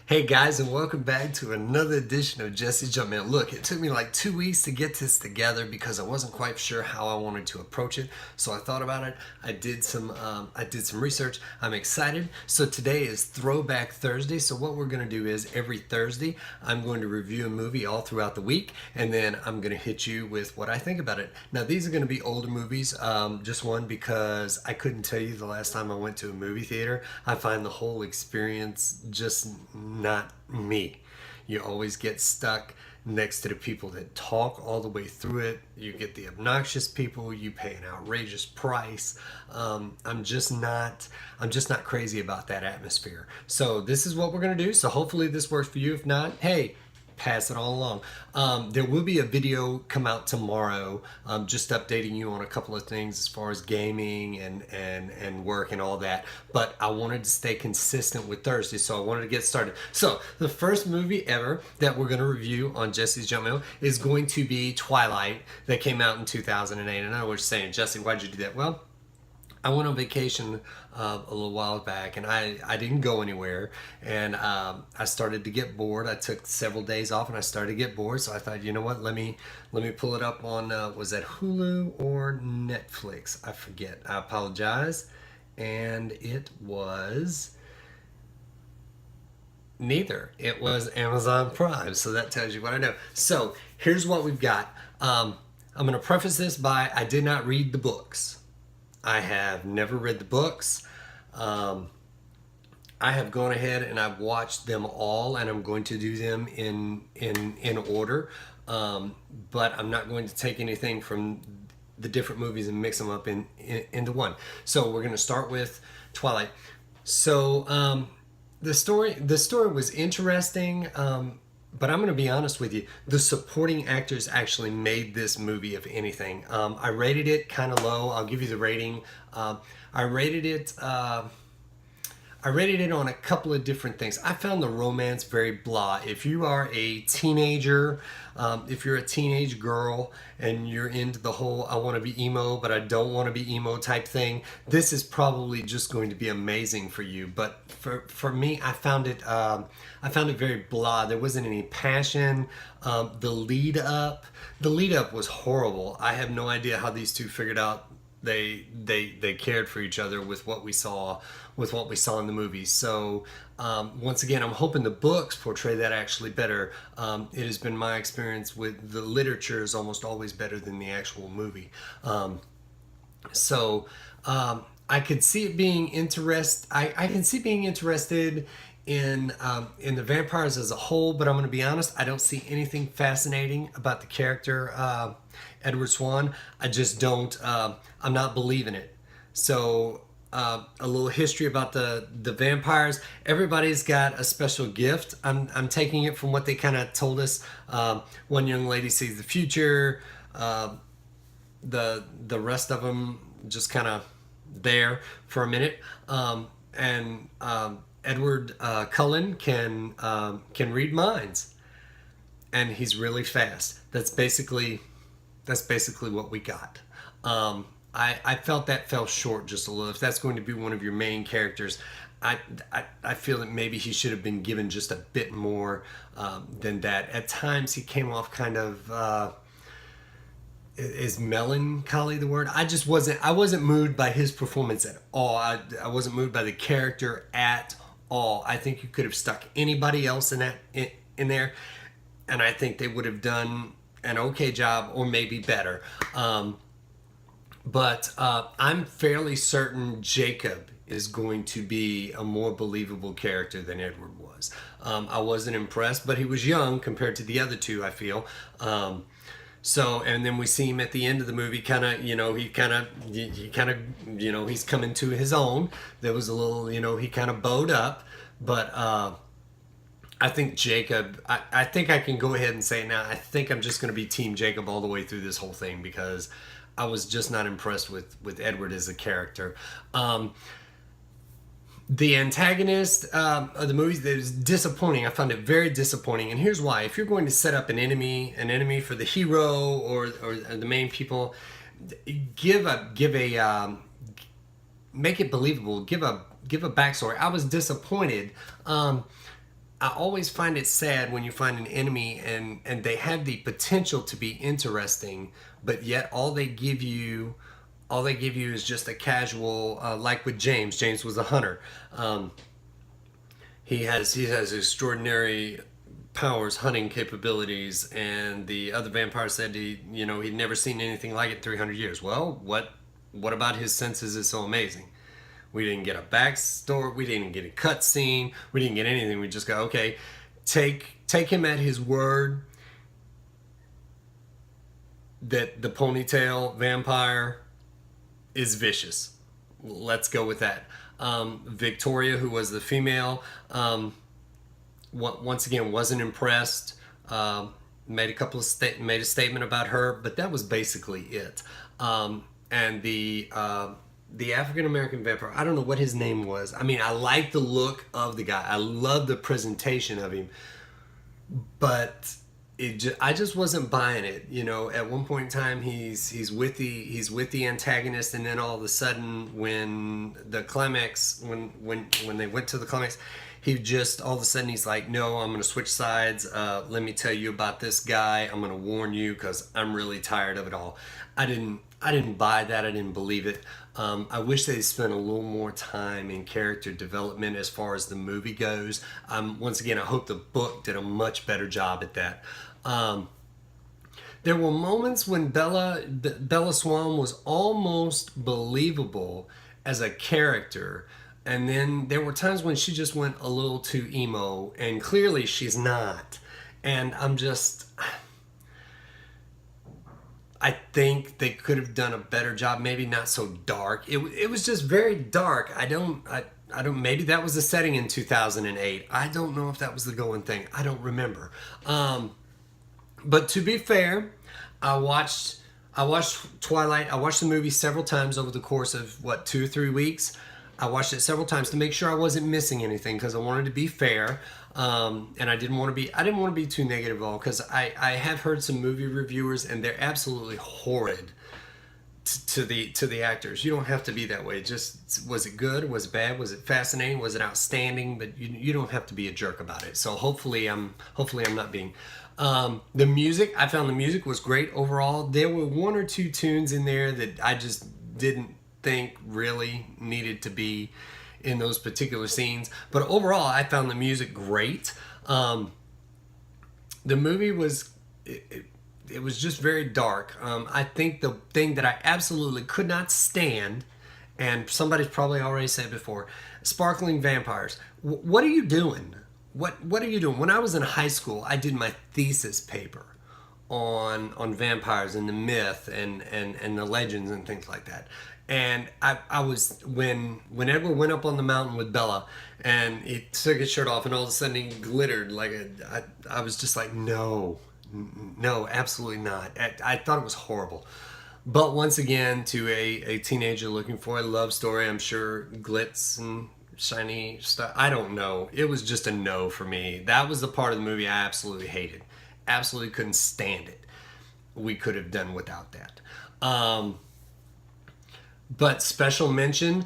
Hey guys, and welcome back to another edition of Jesse's Jump Man. Look, it took me like 2 weeks to get this together because I wasn't quite sure how I wanted to approach it. So I thought about it. I did some research. I'm excited. So today is Throwback Thursday. So what we're going to do is every Thursday I'm going to review a movie all throughout the week, and then I'm going to hit you with what I think about it. Now these are going to be older movies. Just one because I couldn't tell you the last time I went to a movie theater. I find the whole experience just not me. You always get stuck next to the people that talk all the way through it. You get the obnoxious people. You pay an outrageous price. I'm just not crazy about that atmosphere. So this is what we're gonna do. So hopefully this works for you. If not, hey, pass it all along. There will be a video come out tomorrow, just updating you on a couple of things as far as gaming and work and all that. But I wanted to stay consistent with Thursday, so I wanted to get started. So the first movie ever that we're going to review on Jesse's Jump Mail is going to be Twilight, that came out in 2008. And I know what you're saying, Jesse, why'd you do that? Well, I went on vacation a little while back, and I didn't go anywhere, and I started to get bored. I took several days off, and I started to get bored. So I thought, you know what? Let me pull it up on was that Hulu or Netflix? I forget. I apologize. And it was neither. It was Amazon Prime. So that tells you what I know. So here's what we've got. I'm going to preface this by I did not read the books. I have never read the books. I have gone ahead and I've watched them all, and I'm going to do them in order. But I'm not going to take anything from the different movies and mix them up into one. So we're going to start with Twilight. So the story was interesting. But I'm going to be honest with you. The supporting actors actually made this movie, if anything. I rated it kind of low. I'll give you the rating. I rated it. I rated it on a couple of different things. I found the romance very blah. If you are a teenager, if you're a teenage girl and you're into the whole I want to be emo but I don't want to be emo type thing, this is probably just going to be amazing for you. But for me, I found it very blah. There wasn't any passion. The lead up was horrible. I have no idea how these two figured out they cared for each other with what we saw in the movie. So once again, I'm hoping the books portray that actually better. It has been my experience with the literature is almost always better than the actual movie. So I could see it being I can see being interested in the vampires as a whole, but I'm going to be honest, I don't see anything fascinating about the character Edward Swan. I just don't. I'm not believing it. So a little history about the vampires. Everybody's got a special gift. I'm taking it from what they kind of told us. One young lady sees the future. The rest of them just kind of there for a minute. And Edward Cullen can read minds, and he's really fast. That's basically what we got. I felt that fell short just a little. If that's going to be one of your main characters, I feel that maybe he should have been given just a bit more than that. At times he came off kind of is melancholy the word? I wasn't moved by his performance at all. I wasn't moved by the character at all. I think you could have stuck anybody else in there, and I think they would have done an okay job or maybe better. But I'm fairly certain Jacob is going to be a more believable character than Edward was. I wasn't impressed, but he was young compared to the other two, I feel. So, and then we see him at the end of the movie, he's coming to his own. There was a little, he kind of bowed up, but I think Jacob, I think I can go ahead and say it now. I think I'm just going to be Team Jacob all the way through this whole thing because I was just not impressed with Edward as a character. The antagonist of the movie is disappointing. I found it very disappointing, and here's why. If you're going to set up an enemy for the hero or the main people, make it believable. Give a backstory. I was disappointed. I always find it sad when you find an enemy and they have the potential to be interesting, but yet all they give you is just a casual, like with James. James was a hunter. He has extraordinary powers, hunting capabilities, and the other vampire said he'd never seen anything like it in 300 years. Well, what about his senses is so amazing? We didn't get a backstory. We didn't get a cutscene. We didn't get anything. We just go, okay, take him at his word that the ponytail vampire is vicious. Let's go with that. Victoria, who was the female, once again wasn't impressed. Made a statement about her, but that was basically it. And the African American vampire, I don't know what his name was. I mean, I like the look of the guy. I love the presentation of him, but I just wasn't buying it. At one point in time, he's with the antagonist, and then all of a sudden, when the climax, when they went to the climax, he just all of a sudden he's like, no, I'm going to switch sides. Let me tell you about this guy. I'm going to warn you because I'm really tired of it all. I didn't buy that. I didn't believe it. I wish they spent a little more time in character development as far as the movie goes. Once again, I hope the book did a much better job at that. There were moments when Bella Swan was almost believable as a character, and then there were times when she just went a little too emo, and clearly she's not. And I think they could have done a better job, maybe not so dark. It was just very dark. I don't maybe that was the setting in 2008. I don't know if that was the going thing. I don't remember. But to be fair, I watched Twilight. I watched the movie several times over the course of 2 or 3 weeks. I watched it several times to make sure I wasn't missing anything because I wanted to be fair, and I didn't want to be too negative at all because I have heard some movie reviewers and they're absolutely horrid to the actors. You don't have to be that way. Just, was it good? Was it bad? Was it fascinating? Was it outstanding? But you don't have to be a jerk about it. So hopefully I'm not being. The music, I found the music was great overall. There were 1 or 2 tunes in there that I just didn't think really needed to be in those particular scenes. But overall, I found the music great. The movie was, it was just very dark. I think the thing that I absolutely could not stand, and somebody's probably already said before, sparkling vampires. What are you doing? What are you doing? When I was in high school, I did my thesis paper on vampires and the myth and the legends and things like that. And I was, when Edward went up on the mountain with Bella and he took his shirt off and all of a sudden he glittered like I was just like, no, absolutely not. I thought it was horrible. But once again, to a teenager looking for a love story, I'm sure glitz and shiny stuff, I don't know. It was just a no for me. That was the part of the movie I absolutely hated. Absolutely couldn't stand it. We could have done without that. But special mention,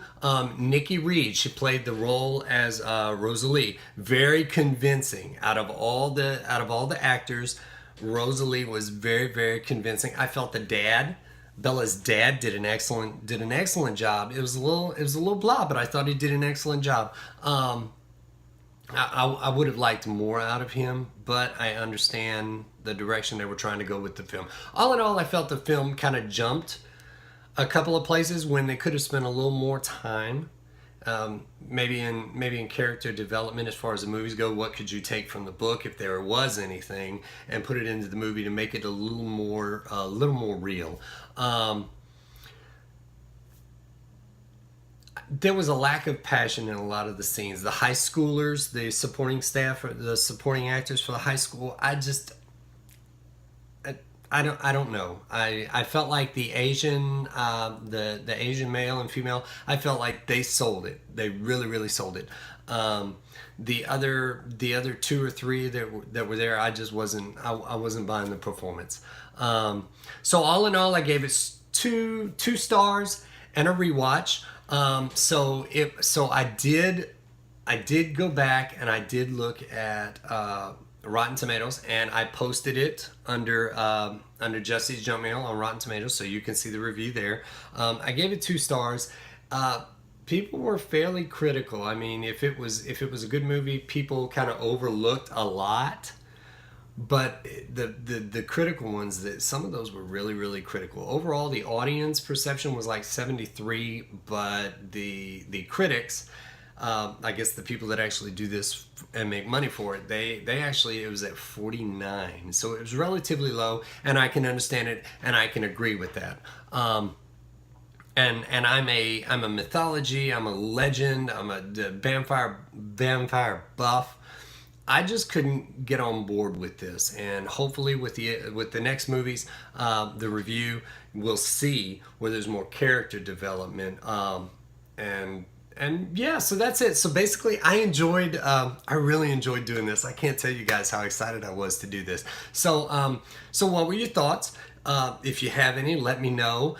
Nikki Reed. She played the role as Rosalie. Very convincing. Out of all the actors, Rosalie was very, very convincing. I felt Bella's dad, did an excellent job. It was a little blah, but I thought he did an excellent job. I would have liked more out of him, but I understand the direction they were trying to go with the film. All in all, I felt the film kind of jumped a couple of places when they could have spent a little more time, maybe in character development as far as the movies go. What could you take from the book, if there was anything, and put it into the movie to make it a little more real. There was a lack of passion in a lot of the scenes. The high schoolers, the supporting staff, or the supporting actors for the high school, I don't know. I felt like the Asian the Asian male and female, I felt like they sold it. They really, really sold it. The other 2 or 3 that were there, I just wasn't buying the performance. So all in all, I gave it 2 stars and a rewatch. So I did I did go back and I did look at Rotten Tomatoes, and I posted it under Jesse's Junk Mail on Rotten Tomatoes, so you can see the review there. I gave it 2 stars. People were fairly critical. I mean, if it was a good movie, people kind of overlooked a lot. But the critical ones, that some of those were really critical. Overall, the audience perception was like 73, but the critics, I guess the people that actually do this and make money for it, they actually, it was at 49. So it was relatively low, and I can understand it, and I can agree with that. And I'm a mythology, I'm a legend, I'm a vampire buff. I just couldn't get on board with this, and hopefully with the next movies, the review, we'll see where there's more character development, and yeah, so that's it. So basically, I really enjoyed doing this. I can't tell you guys how excited I was to do this. So so what were your thoughts? If you have any, let me know.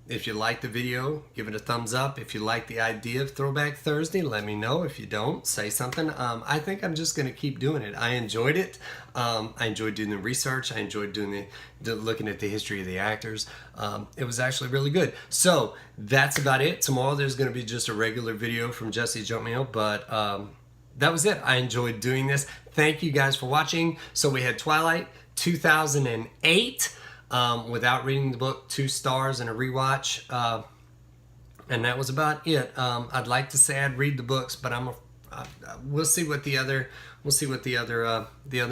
If you like the video, give it a thumbs up. If you like the idea of Throwback Thursday, let me know. If you don't, say something. I think I'm just going to keep doing it. I enjoyed it. I enjoyed doing the research. I enjoyed doing looking at the history of the actors. It was actually really good. So that's about it. Tomorrow there's going to be just a regular video from Jesse's Junk Mail, but that was it. I enjoyed doing this. Thank you guys for watching. So we had Twilight 2008. Without reading the book, 2 stars and a rewatch, and that was about it. I'd like to say I'd read the books, but we'll see what the other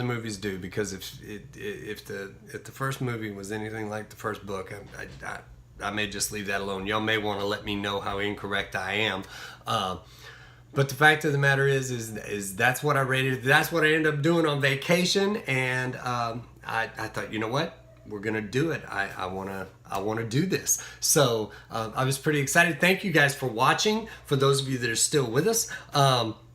movies do, because if the first movie was anything like the first book, I may just leave that alone. Y'all may want to let me know how incorrect I am. But the fact of the matter is that's what I rated. That's what I ended up doing on vacation, and I thought, you know what? We're gonna do it. I wanna do this. So I was pretty excited. Thank you guys for watching. For those of you that are still with us,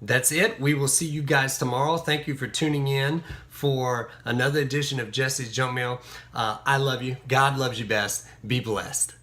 that's it. We will see you guys tomorrow. Thank you for tuning in for another edition of Jesse's Junk Mail. I love you. God loves you best. Be blessed.